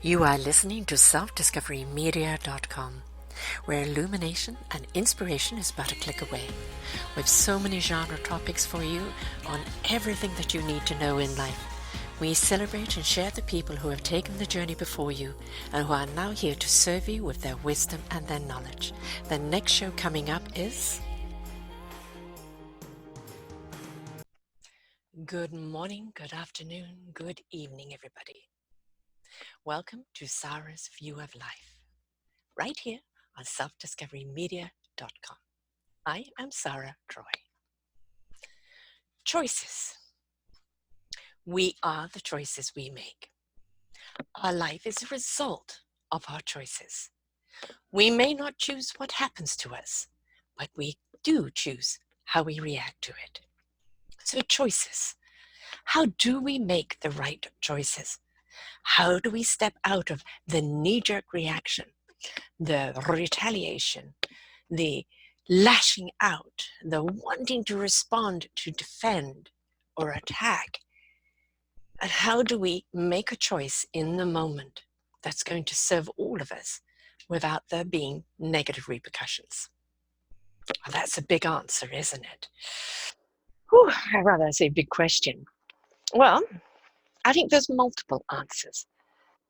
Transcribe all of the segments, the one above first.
You are listening to selfdiscoverymedia.com, where illumination and inspiration is but a click away. With so many genre topics for you on everything that you need to know in life. We celebrate and share the people who have taken the journey before you and who are now here to serve you with their wisdom and their knowledge. The next show coming up is... Good morning, good afternoon, good evening, everybody. Welcome to Sara's View of Life, right here on selfdiscoverymedia.com. I am Sara Troy. Choices. We are the choices we make. Our life is a result of our choices. We may not choose what happens to us, but we do choose how we react to it. So choices. How do we make the right choices? How do we step out of the knee-jerk reaction, the retaliation, the lashing out, the wanting to respond to defend or attack? And how do we make a choice in the moment that's going to serve all of us without there being negative repercussions? Well, that's a big answer, isn't it? Whew, I'd rather say big question. Well, I think there's multiple answers.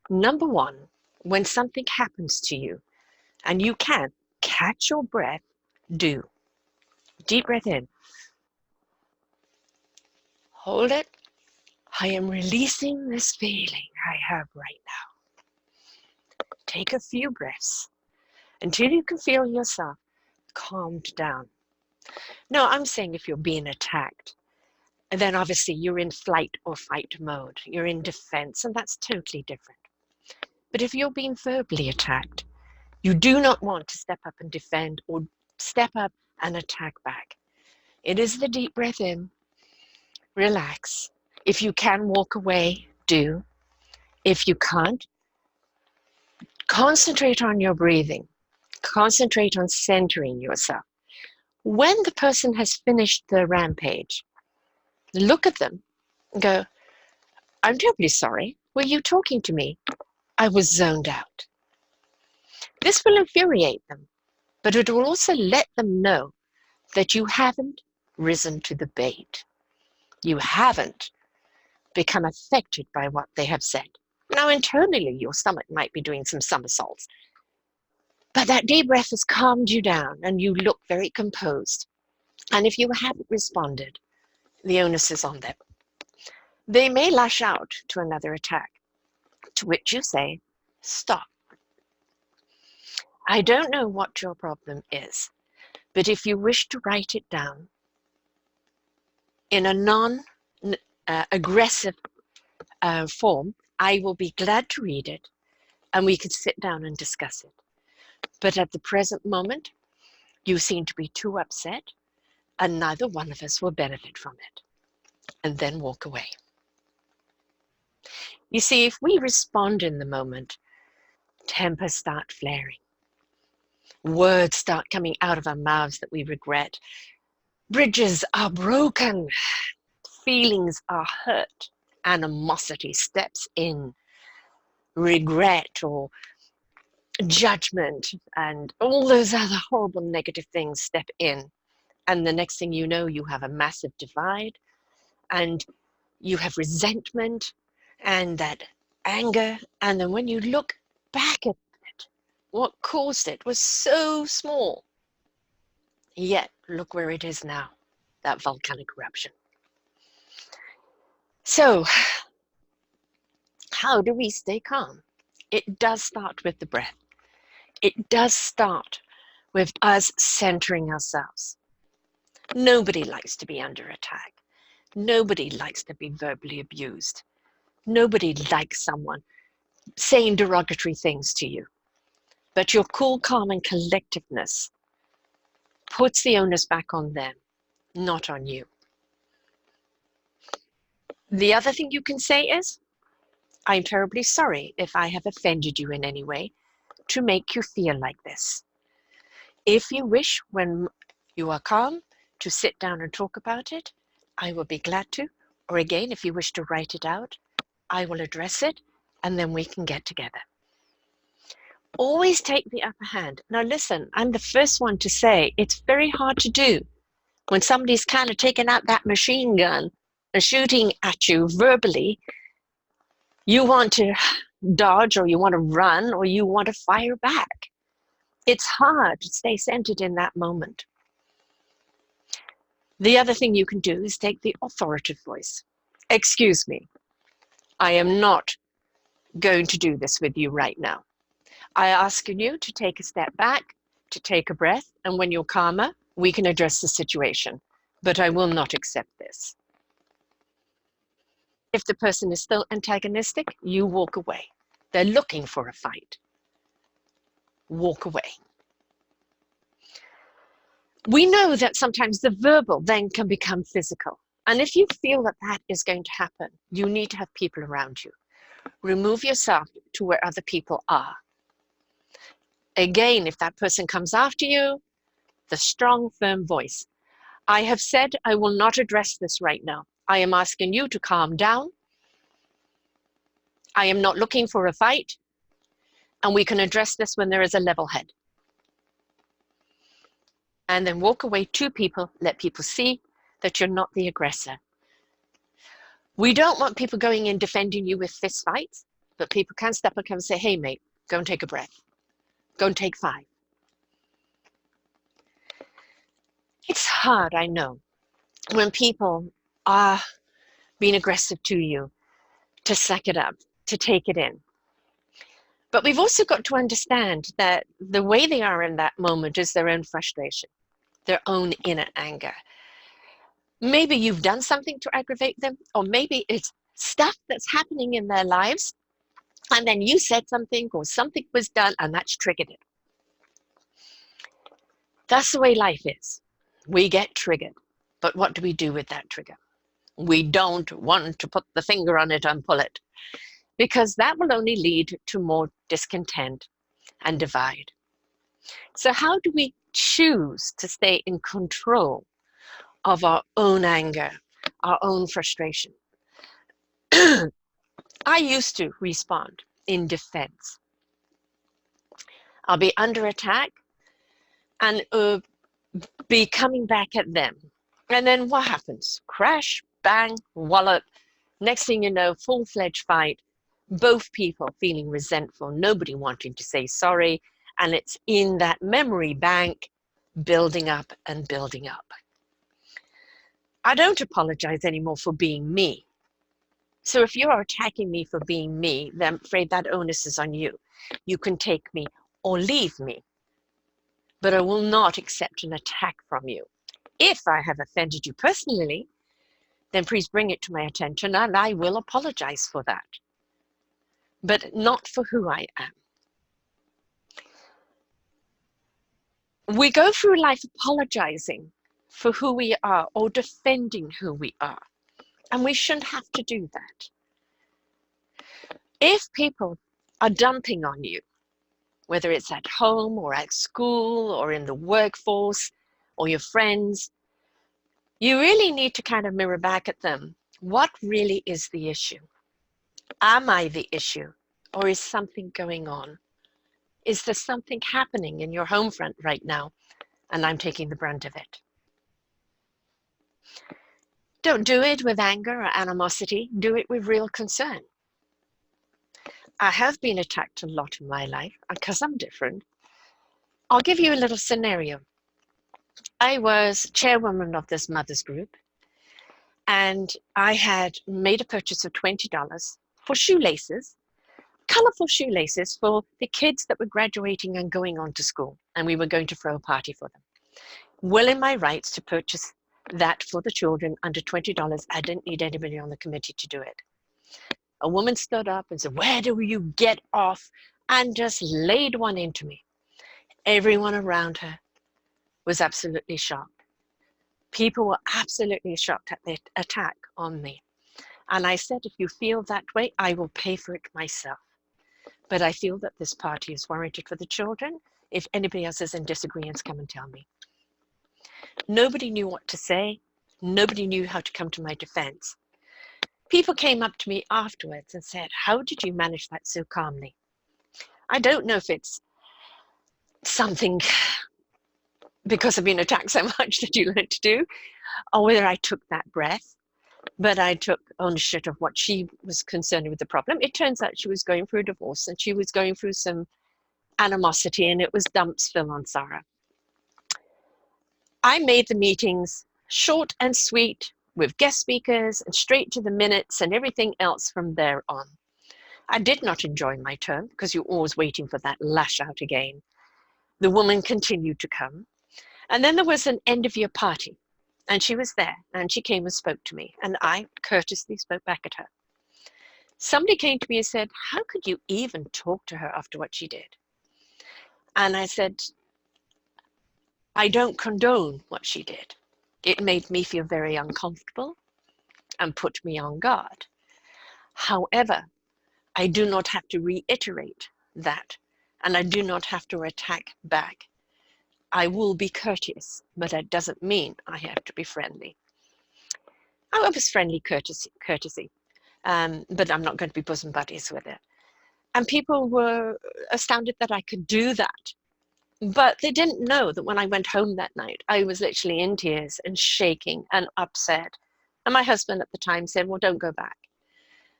Number one, when something happens to you and you can catch your breath, do. Deep breath in. Hold it. I am releasing this feeling I have right now. Take a few breaths until you can feel yourself calmed down. No, I'm saying if you're being attacked, and then obviously you're in flight or fight mode. You're in defense, and that's totally different. But if you're being verbally attacked, you do not want to step up and defend or step up and attack back. It is the deep breath in, relax. If you can walk away, do. If you can't, concentrate on your breathing. Concentrate on centering yourself. When the person has finished their rampage, look at them and go, I'm terribly sorry. Were you talking to me? I was zoned out. This will infuriate them, but it will also let them know that you haven't risen to the bait. You haven't become affected by what they have said. Now, internally, your stomach might be doing some somersaults, but that deep breath has calmed you down and you look very composed. And if you haven't responded, the onus is on them. They may lash out to another attack, to which you say, stop. I don't know what your problem is, but if you wish to write it down in a non-aggressive form, I will be glad to read it and we can sit down and discuss it. But at the present moment, you seem to be too upset and neither one of us will benefit from it. And then walk away. You see, if we respond in the moment, tempers start flaring. Words start coming out of our mouths that we regret. Bridges are broken. Feelings are hurt. Animosity steps in. Regret or judgment and all those other horrible negative things step in. And the next thing you know, you have a massive divide and you have resentment and that anger. And then when you look back at it, what caused it was so small. Yet, look where it is now, that volcanic eruption. So, how do we stay calm? It does start with the breath. It does start with us centering ourselves. Nobody likes to be under attack. Nobody likes to be verbally abused. Nobody likes someone saying derogatory things to you. But your cool, calm, and collectiveness puts the onus back on them, not on you. The other thing you can say is, I'm terribly sorry if I have offended you in any way to make you feel like this. If you wish, when you are calm, to sit down and talk about it, I will be glad to. Or again, if you wish to write it out, I will address it and then we can get together. Always take the upper hand. Now listen, I'm the first one to say it's very hard to do when somebody's kind of taking out that machine gun and shooting at you verbally. You want to dodge, or you want to run, or you want to fire back. It's hard to stay centered in that moment. The other thing you can do is take the authoritative voice. Excuse me, I am not going to do this with you right now. I ask you to take a step back, to take a breath, and when you're calmer, we can address the situation. But I will not accept this. If the person is still antagonistic, you walk away. They're looking for a fight. Walk away. We know that sometimes the verbal then can become physical. And if you feel that that is going to happen, you need to have people around you. Remove yourself to where other people are. Again, if that person comes after you, the strong, firm voice. I have said I will not address this right now. I am asking you to calm down. I am not looking for a fight, and we can address this when there is a level head. And then walk away to people, let people see that you're not the aggressor. We don't want people going in defending you with fist fights, but people can step up and say, hey mate, go and take a breath. Go and take 5. It's hard, I know, when people are being aggressive to you, to suck it up, to take it in. But we've also got to understand that the way they are in that moment is their own frustration, their own inner anger. Maybe you've done something to aggravate them, or maybe it's stuff that's happening in their lives, and then you said something or something was done and that's triggered it. That's the way life is. We get triggered. But what do we do with that trigger? We don't want to put the finger on it and pull it, because that will only lead to more discontent and divide. So how do we choose to stay in control of our own anger, our own frustration? I used to respond in defense. I'll be under attack and be coming back at them. And then what happens? Crash, bang, wallop. Next thing you know, full-fledged fight. Both people feeling resentful, nobody wanting to say sorry. And it's in that memory bank building up and building up. I don't apologize anymore for being me. So if you're attacking me for being me, then I'm afraid that onus is on you. You can take me or leave me, but I will not accept an attack from you. If I have offended you personally, then please bring it to my attention and I will apologize for that, but not for who I am. We go through life apologizing for who we are or defending who we are, and we shouldn't have to do that. If people are dumping on you, whether it's at home or at school or in the workforce or your friends, you really need to kind of mirror back at them. What really is the issue? Am I the issue, or is something going on? Is there something happening in your home front right now and I'm taking the brunt of it? Don't do it with anger or animosity. Do it with real concern. I have been attacked a lot in my life because I'm different. I'll give you a little scenario. I was chairwoman of this mothers group, and I had made a purchase of $20 for shoelaces, colorful shoelaces for the kids that were graduating and going on to school, and we were going to throw a party for them. Well, in my rights to purchase that for the children under $20, I didn't need anybody on the committee to do it. A woman stood up and said, "Where do you get off?" and just laid one into me. Everyone around her was absolutely shocked. People were absolutely shocked at the attack on me. And I said, if you feel that way, I will pay for it myself. But I feel that this party is warranted for the children. If anybody else is in disagreement, come and tell me. Nobody knew what to say. Nobody knew how to come to my defense. People came up to me afterwards and said, how did you manage that so calmly? I don't know if it's something because I've been attacked so much that you learned to do, or whether I took that breath, but I took ownership of what she was concerned with the problem. It turns out she was going through a divorce and she was going through some animosity, and it was dumped still on Sara. I made the meetings short and sweet with guest speakers and straight to the minutes and everything else from there on. I did not enjoy my turn because you're always waiting for that lash out again. The woman continued to come. And then there was an end of year party, and she was there, and she came and spoke to me, and I courteously spoke back at her. Somebody came to me and said, how could you even talk to her after what she did? And I said, I don't condone what she did. It made me feel very uncomfortable and put me on guard. However, I do not have to reiterate that, and I do not have to attack back. I will be courteous, but that doesn't mean I have to be friendly. I was friendly courtesy, but I'm not going to be bosom buddies with it. And people were astounded that I could do that. But they didn't know that when I went home that night, I was literally in tears and shaking and upset. And my husband at the time said, well, don't go back.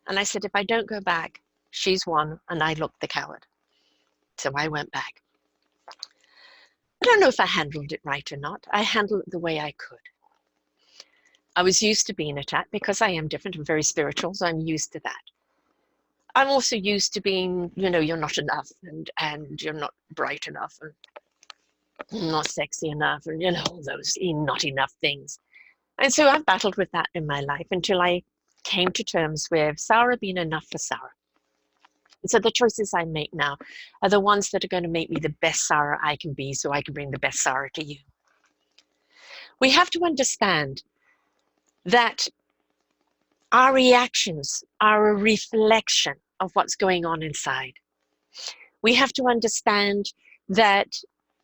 And I said, if I don't go back, she's won and I look the coward. So I went back. I don't know if I handled it right or not. I handled it the way I could. I was used to being attacked because I am different and very spiritual, so I'm used to that. I'm also used to being, you're not enough and you're not bright enough and not sexy enough and, all those not enough things. And so I've battled with that in my life until I came to terms with Sara being enough for Sara. And so the choices I make now are the ones that are going to make me the best Sara I can be so I can bring the best Sara to you. We have to understand that our reactions are a reflection of what's going on inside. We have to understand that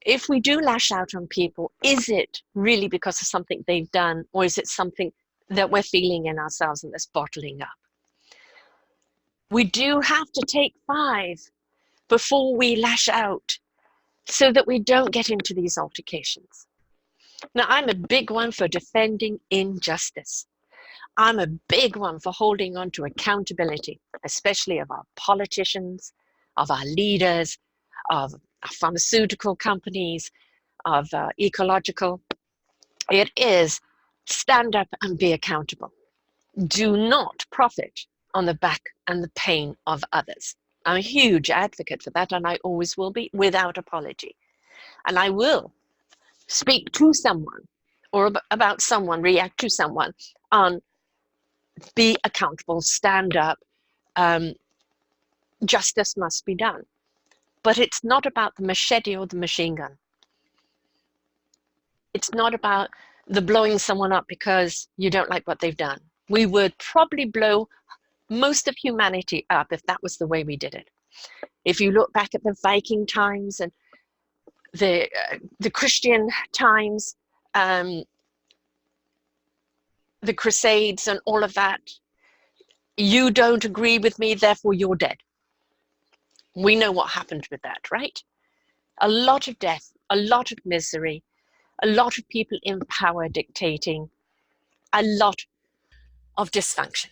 if we do lash out on people, is it really because of something they've done, or is it something that we're feeling in ourselves and that's bottling up? We do have to take 5 before we lash out so that we don't get into these altercations. Now, I'm a big one for defending injustice. I'm a big one for holding on to accountability, especially of our politicians, of our leaders, of our pharmaceutical companies, of ecological. It is stand up and be accountable. Do not profit on the back and the pain of others. I'm a huge advocate for that, and I always will be, without apology. And I will speak to someone or about someone, react to someone on be accountable, stand up, justice must be done. But it's not about the machete or the machine gun. It's not about the blowing someone up because you don't like what they've done. We would probably blow most of humanity up if that was the way we did it. If you look back at the Viking times and the Christian times, the Crusades and all of that, you don't agree with me, therefore you're dead. We know what happened with that, right? A lot of death, a lot of misery, a lot of people in power dictating, a lot of dysfunction.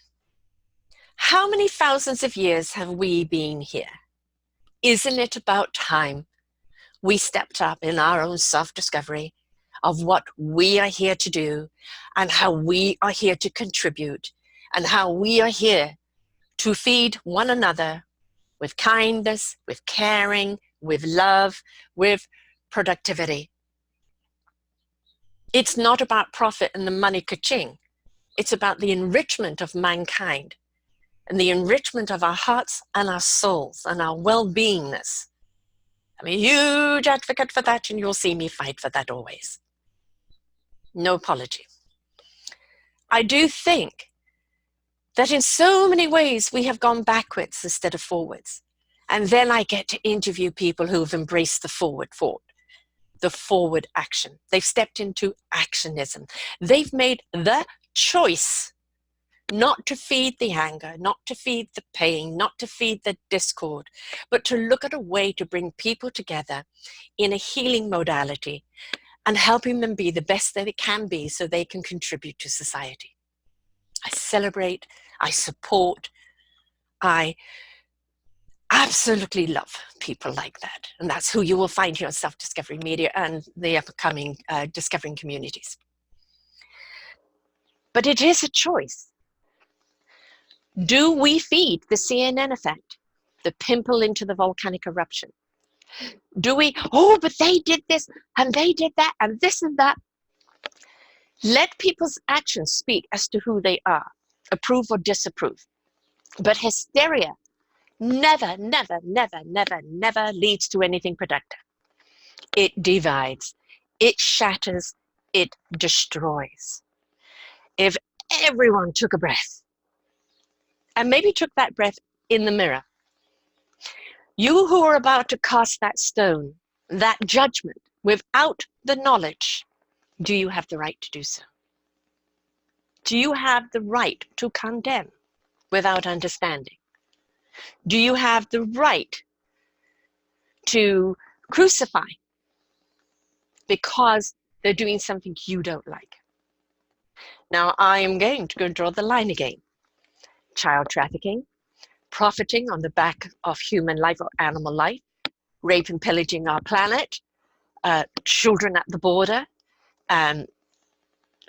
How many thousands of years have we been here? Isn't it about time we stepped up in our own self-discovery of what we are here to do and how we are here to contribute and how we are here to feed one another with kindness, with caring, with love, with productivity. It's not about profit and the money ka-ching. It's about the enrichment of mankind and the enrichment of our hearts and our souls and our well-beingness. I'm a huge advocate for that, and you'll see me fight for that always. No apology. I do think that in so many ways we have gone backwards instead of forwards. And then I get to interview people who've embraced the forward thought, the forward action. They've stepped into actionism. They've made the choice not to feed the anger, not to feed the pain, not to feed the discord, but to look at a way to bring people together in a healing modality and helping them be the best that they can be so they can contribute to society. I celebrate, I support, I absolutely love people like that. And that's who you will find here on Self-Discovery Media and the upcoming Discovering Communities. But it is a choice. Do we feed the CNN effect, the pimple into the volcanic eruption? Do we, oh, but they did this and they did that and this and that? Let people's actions speak as to who they are, approve or disapprove. But hysteria never, never, never, never, never leads to anything productive. It divides, it shatters, it destroys. If everyone took a breath, and maybe took that breath in the mirror, you who are about to cast that stone, that judgment, without the knowledge, do you have the right to do so? Do you have the right to condemn without understanding? Do you have the right to crucify because they're doing something you don't like? Now, I am going to go draw the line again. Child trafficking, profiting on the back of human life or animal life, rape and pillaging our planet, children at the border,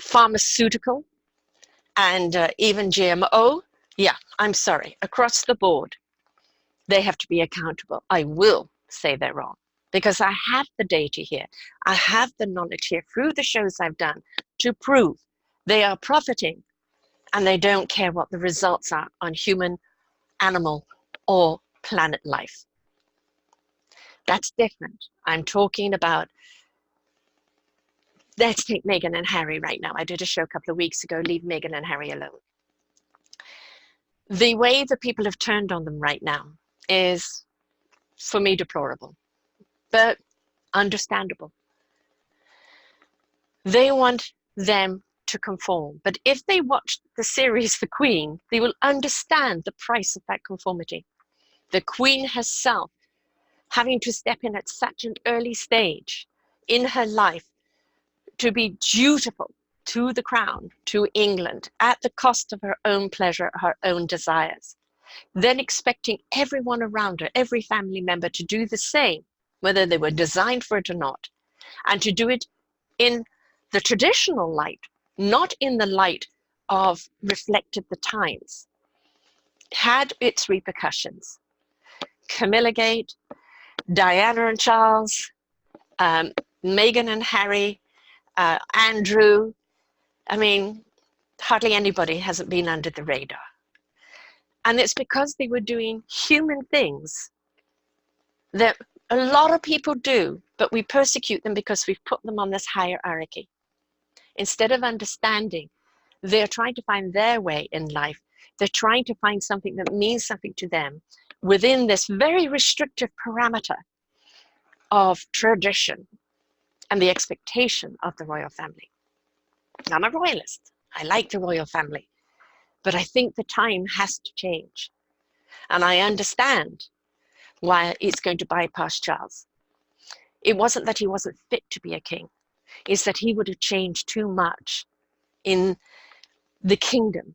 pharmaceutical, and even GMO. Yeah, I'm sorry, across the board, they have to be accountable. I will say they're wrong because I have the data here. I have the knowledge here through the shows I've done to prove they are profiting and they don't care what the results are on human, animal, or planet life. That's different. I'm talking about, let's take Meghan and Harry right now. I did a show a couple of weeks ago, Leave Meghan and Harry Alone. The way that people have turned on them right now is, for me, deplorable, but understandable. They want them to conform, but if they watch the series The Queen, they will understand the price of that conformity. The Queen herself having to step in at such an early stage in her life to be dutiful to the crown, to England, at the cost of her own pleasure, her own desires, then expecting everyone around her, every family member, to do the same, whether they were designed for it or not, and to do it in the traditional light, not in the light of reflected the times, had its repercussions. Camilla Gate, Diana and Charles, Meghan and Harry, Andrew. I mean, hardly anybody hasn't been under the radar. And it's because they were doing human things that a lot of people do, but we persecute them because we've put them on this hierarchy. Instead of understanding, they're trying to find their way in life. They're trying to find something that means something to them within this very restrictive parameter of tradition and the expectation of the royal family. I'm a royalist. I like the royal family, but I think the time has to change. And I understand why it's going to bypass Charles. It wasn't that he wasn't fit to be a king. It's that he would have changed too much in the kingdom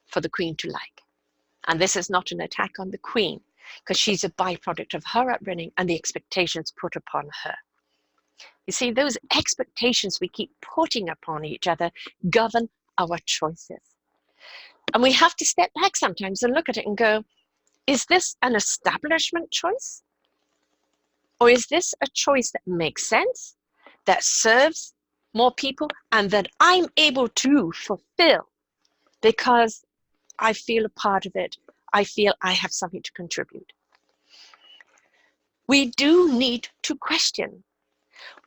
for the Queen to like. And this is not an attack on the Queen, because she's a byproduct of her upbringing and the expectations put upon her. You see, those expectations we keep putting upon each other govern our choices. And we have to step back sometimes and look at it and go, is this an establishment choice? Or is this a choice that makes sense, that serves more people, and that I'm able to fulfill because I feel a part of it, I feel I have something to contribute? We do need to question.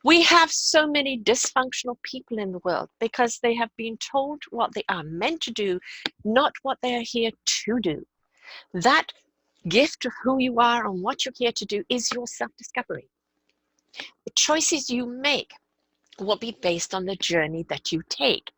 We have so many dysfunctional people in the world because they have been told what they are meant to do, not what they are here to do. That gift of who you are and what you're here to do is your self-discovery. The choices you make will be based on the journey that you take.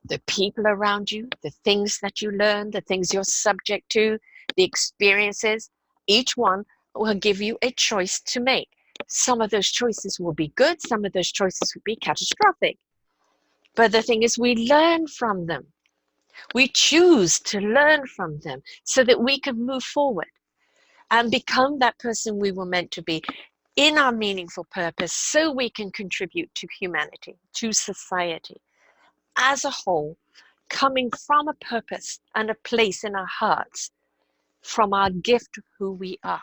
The people around you, the things that you learn, the things you're subject to, the experiences, each one will give you a choice to make. Some of those choices will be good, some of those choices will be catastrophic. But the thing is, we learn from them. We choose to learn from them so that we can move forward and become that person we were meant to be in our meaningful purpose, so we can contribute to humanity, to society as a whole, coming from a purpose and a place in our hearts, from our gift of who we are.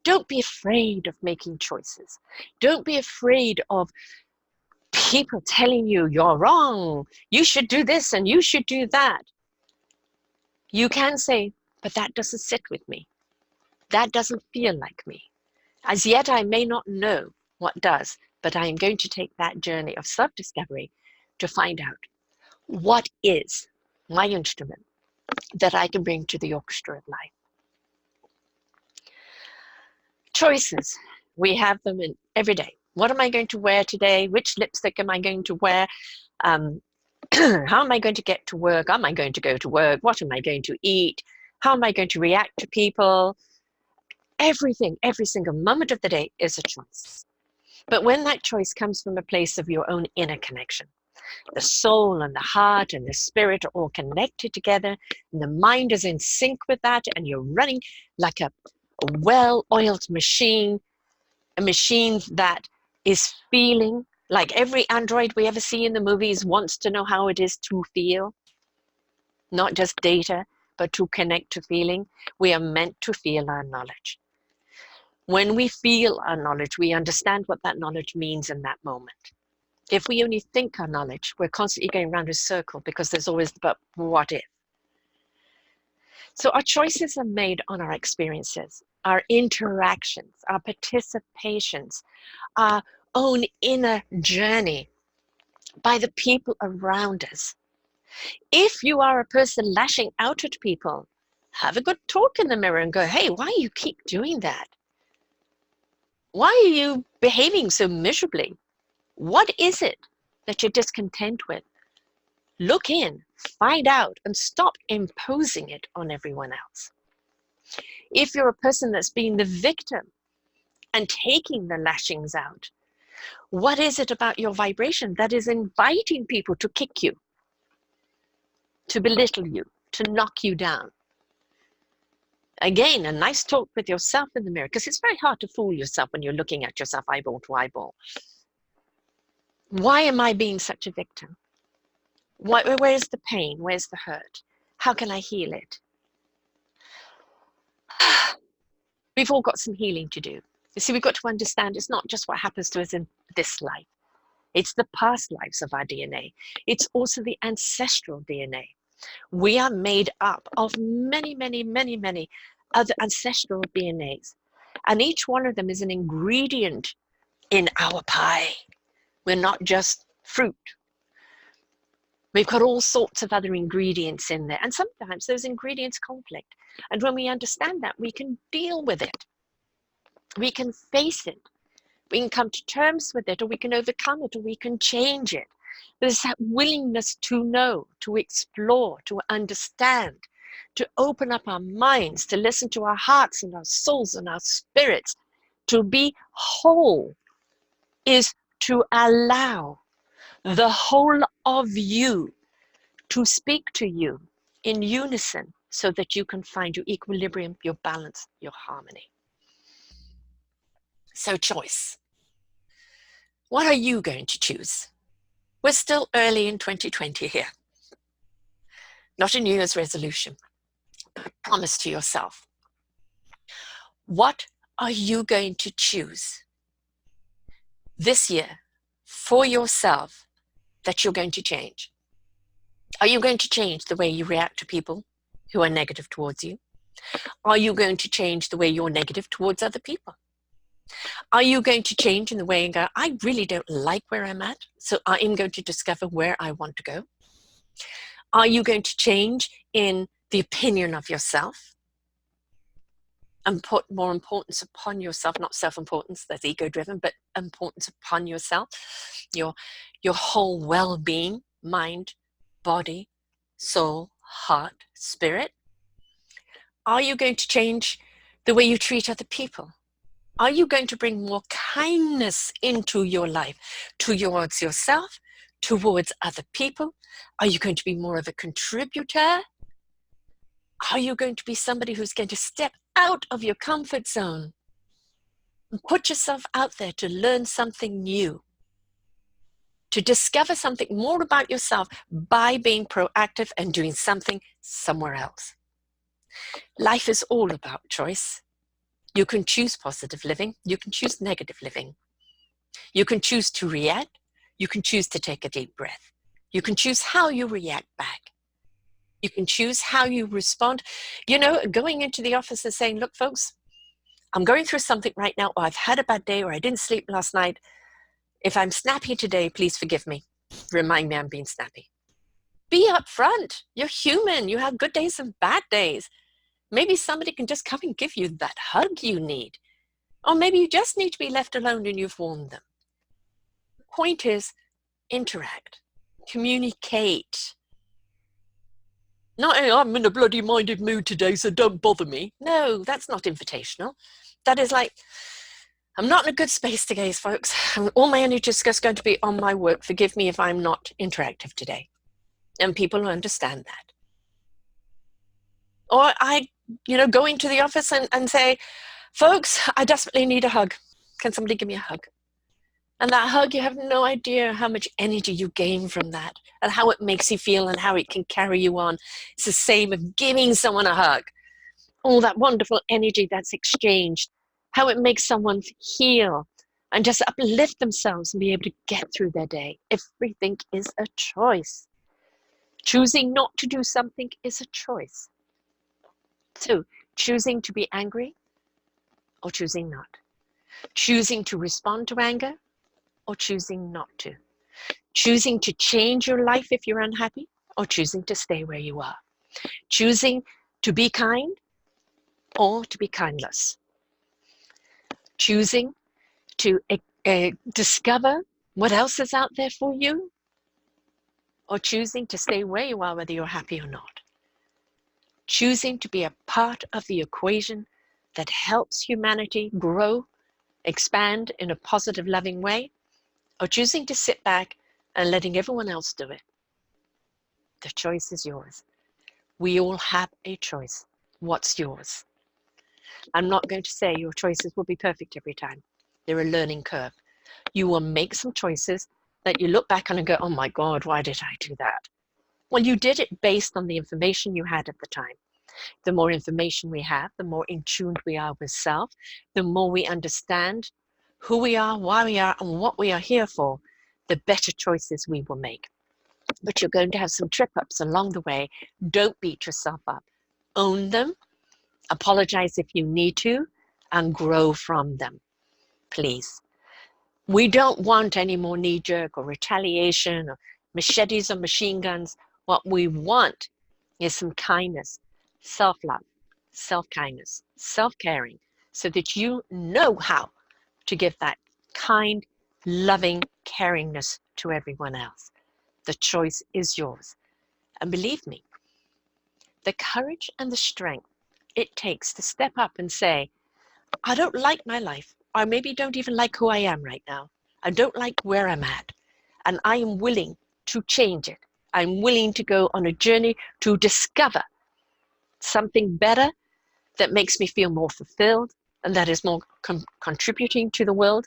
Don't be afraid of making choices. Don't be afraid of people telling you you're wrong, you should do this and you should do that. You can say, but that doesn't sit with me. That doesn't feel like me. As yet, I may not know what does, but I am going to take that journey of self-discovery to find out what is my instrument that I can bring to the orchestra of life. Choices, we have them in every day. What am I going to wear today? Which lipstick am I going to wear? How am I going to get to work? Am I going to go to work? What am I going to eat? How am I going to react to people? Everything, every single moment of the day is a choice. But when that choice comes from a place of your own inner connection, the soul and the heart and the spirit are all connected together, and the mind is in sync with that, and you're running like a well-oiled machine, a machine that is feeling like every android we ever see in the movies wants to know how it is to feel, not just data, but to connect to feeling. We are meant to feel our knowledge. When we feel our knowledge, we understand what that knowledge means in that moment. If we only think our knowledge, we're constantly going around a circle because there's always the but what if. So our choices are made on our experiences, our interactions, our participations, our own inner journey by the people around us. If you are a person lashing out at people, have a good talk in the mirror and go, hey, why do you keep doing that? Why are you behaving so miserably? What is it that you're discontent with? Look in, find out, and stop imposing it on everyone else. If you're a person that's being the victim and taking the lashings out, what is it about your vibration that is inviting people to kick you, to belittle you, to knock you down? Again, a nice talk with yourself in the mirror, because it's very hard to fool yourself when you're looking at yourself eyeball to eyeball. Why am I being such a victim? Where's the pain? Where's the hurt? How can I heal it? We've all got some healing to do. You see, we've got to understand it's not just what happens to us in this life. It's the past lives of our DNA. It's also the ancestral DNA. We are made up of many, many, many, many other ancestral DNAs. And each one of them is an ingredient in our pie. We're not just fruit. We've got all sorts of other ingredients in there. And sometimes those ingredients conflict. And when we understand that, we can deal with it. We can face it. We can come to terms with it, or we can overcome it, or we can change it. There's that willingness to know, to explore, to understand, to open up our minds, to listen to our hearts and our souls and our spirits. To be whole is to allow the whole of you to speak to you in unison so that you can find your equilibrium, your balance, your harmony. So choice. What are you going to choose? We're still early in 2020 here. Not a New Year's resolution, but a promise to yourself. What are you going to choose this year for yourself that you're going to change? Are you going to change the way you react to people who are negative towards you? Are you going to change the way you're negative towards other people? Are you going to change in the way and go, I really don't like where I'm at, so I am going to discover where I want to go? Are you going to change in the opinion of yourself? and put more importance upon yourself, not self-importance, that's ego-driven, but importance upon yourself, your whole well-being, mind, body, soul, heart, spirit? Are you going to change the way you treat other people? Are you going to bring more kindness into your life, towards yourself, towards other people? Are you going to be more of a contributor? Are you going to be somebody who's going to step out of your comfort zone and put yourself out there to learn something new, to discover something more about yourself by being proactive and doing something somewhere else? Life is all about choice. You can choose positive living. You can choose negative living. You can choose to react. You can choose to take a deep breath. You can choose how you react back. You can choose how you respond. You know, going into the office and saying, look, folks, I'm going through something right now, or I've had a bad day, or I didn't sleep last night. If I'm snappy today, please forgive me. Remind me I'm being snappy. Be upfront. You're human. You have good days and bad days. Maybe somebody can just come and give you that hug you need. Or maybe you just need to be left alone and you've warned them. The point is, interact, communicate. Not, hey, I'm in a bloody minded mood today, so don't bother me. No, that's not invitational. That is like, I'm not in a good space today, folks. All my energy is just going to be on my work. Forgive me if I'm not interactive today. And people understand that. Or I, go into the office and say, folks, I desperately need a hug. Can somebody give me a hug? And that hug, you have no idea how much energy you gain from that and how it makes you feel and how it can carry you on. It's the same of giving someone a hug. All that wonderful energy that's exchanged, how it makes someone heal and just uplift themselves and be able to get through their day. Everything is a choice. Choosing not to do something is a choice. So, choosing to be angry or choosing not. Choosing to respond to anger or choosing not to. Choosing to change your life if you're unhappy or choosing to stay where you are. Choosing to be kind or to be kindless. Choosing to discover what else is out there for you or choosing to stay where you are whether you're happy or not. Choosing to be a part of the equation that helps humanity grow, expand in a positive, loving way, or choosing to sit back and letting everyone else do it. The choice is yours. We all have a choice. What's yours? I'm not going to say your choices will be perfect every time. They're a learning curve. You will make some choices that you look back on and go, oh my God, why did I do that? Well, you did it based on the information you had at the time. The more information we have, the more in tune we are with self, the more we understand who we are, why we are, and what we are here for, the better choices we will make. But you're going to have some trip-ups along the way. Don't beat yourself up. Own them, apologize if you need to, and grow from them, please. We don't want any more knee-jerk or retaliation or machetes or machine guns. What we want is some kindness, self-love, self-kindness, self-caring, so that you know how to give that kind, loving caringness to everyone else. The choice is yours. And believe me, the courage and the strength it takes to step up and say, I don't like my life, or maybe don't even like who I am right now. I don't like where I'm at, and I am willing to change it. I'm willing to go on a journey to discover something better that makes me feel more fulfilled and that is more contributing to the world.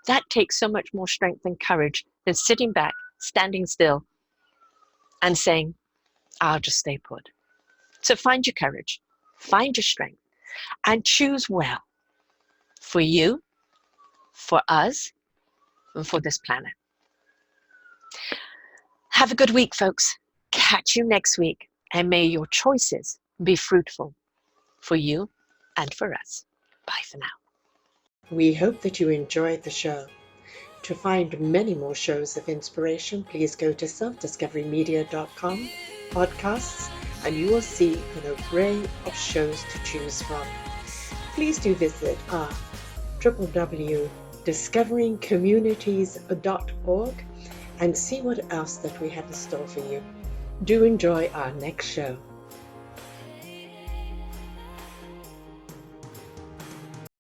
That takes so much more strength and courage than sitting back, standing still, and saying, I'll just stay put. So find your courage, find your strength, and choose well for you, for us, and for this planet. Have a good week, folks. Catch you next week, and may your choices be fruitful for you and for us. Bye for now. We hope that you enjoyed the show. To find many more shows of inspiration, please go to selfdiscoverymedia.com podcasts, and you will see an array of shows to choose from. please do visit our www.discoveringcommunities.org and see what else that we have in store for you. Do enjoy our next show.